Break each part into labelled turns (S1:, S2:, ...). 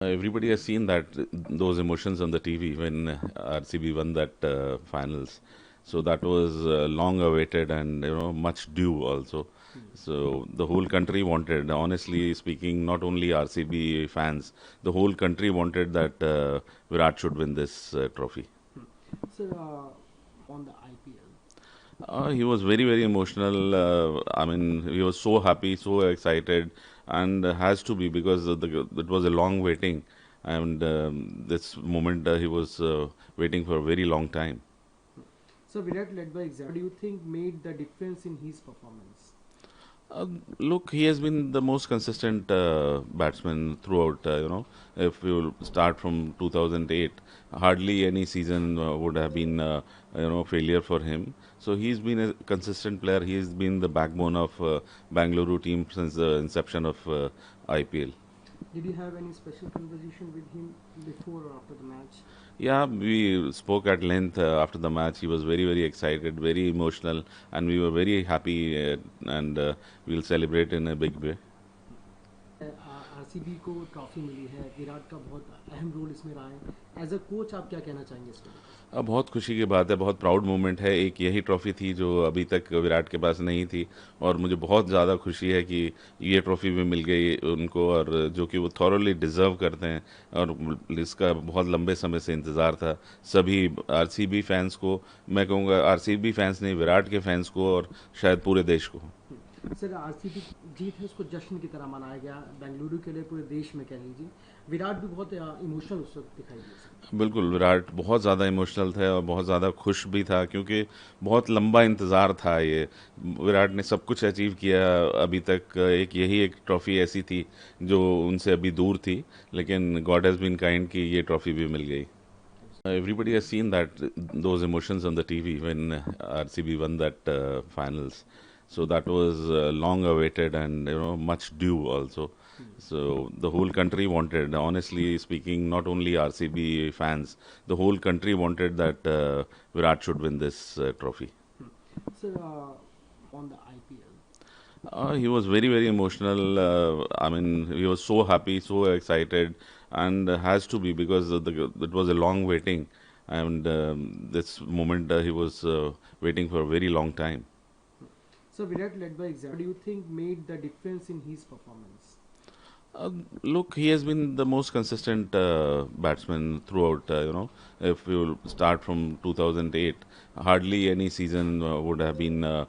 S1: Everybody has seen that those emotions on the TV when RCB won that finals. So that was long awaited and much due also. So the whole country wanted, honestly speaking, not only RCB fans, the whole country wanted that Virat should win this trophy. He was very, very emotional. I mean, he was so happy, so excited, and has to be because it was a long waiting, and this moment he was waiting for a very long time. Look, he has been the most consistent batsman throughout. If you start from 2008, hardly any season would have been failure for him. So he's been a consistent player. He's been the backbone of Bangalore team since the inception of IPL. Yeah, we spoke at length after the match. He was very, very excited, very emotional, and we were very happy, and we'll celebrate in a big way. बहुत खुशी की बात है, बहुत proud moment है। एक यही trophy थी जो अभी तक विराट के पास नहीं थी, और मुझे बहुत ज़्यादा खुशी है कि ये ट्रॉफी भी मिल गई उनको, और जो कि वो थॉरली डिज़र्व करते हैं, और इसका बहुत लंबे समय से इंतज़ार था सभी आरसीबी फैंस को। मैं कहूँगा आरसीबी फैंस नहीं, विराट के फैंस को, और शायद पूरे देश को। बिल्कुल, विराट बहुत ज़्यादा इमोशनल थे और बहुत ज़्यादा खुश भी था, क्योंकि बहुत लंबा इंतज़ार था ये। विराट ने सब कुछ अचीव किया अभी तक। एक ट्रॉफ़ी ऐसी थी जो उनसे अभी दूर थी, लेकिन गॉड हैज़ बीन काइंड कि ये ट्रॉफ़ी भी मिल गई। Everybody has seen that those emotions on the TV when RCB won that finals. So that was long awaited and much due also. So the whole country wanted, honestly speaking, not only RCB fans, the whole country wanted that Virat should win this trophy. He was very, very emotional. I mean, he was so happy, so excited, and has to be because it was a long waiting, and this moment he was waiting for a very long time. Look, he has been the most consistent batsman throughout. If you start from 2008, hardly any season would have been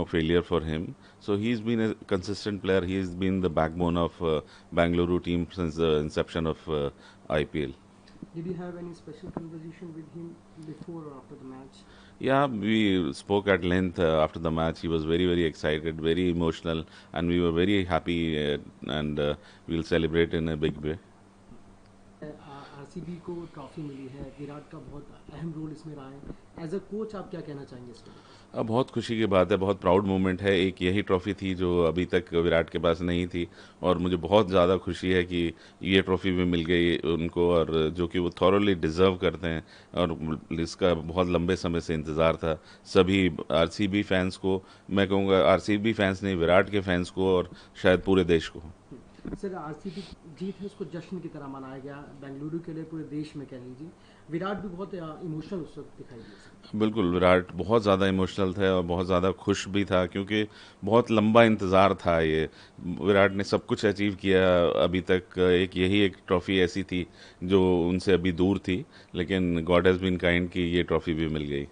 S1: failure for him. So he's been a consistent player. He's been the backbone of Bangalore team since the inception of IPL. Yeah, we spoke at length after the match. He was very, very excited, very emotional, and we were very happy, and we'll celebrate in a big way. बहुत खुशी की बात है, बहुत proud moment है। एक यही trophy थी जो अभी तक विराट के पास नहीं थी, और मुझे बहुत ज़्यादा खुशी है कि ये ट्रॉफी भी मिल गई उनको, और जो कि वो थॉरली डिज़र्व करते हैं, और इसका बहुत लंबे समय से इंतज़ार था सभी आरसीबी फैंस को। मैं कहूँगा आरसीबी फैंस नहीं, विराट के फैंस को, और शायद पूरे देश को। बिल्कुल, विराट बहुत ज़्यादा इमोशनल थे और बहुत ज़्यादा खुश भी था, क्योंकि बहुत लंबा इंतज़ार था ये। विराट ने सब कुछ अचीव किया अभी तक। एक ट्रॉफ़ी ऐसी थी जो उनसे अभी दूर थी, लेकिन गॉड हैज़ बीन काइंड कि ये ट्रॉफ़ी भी मिल गई।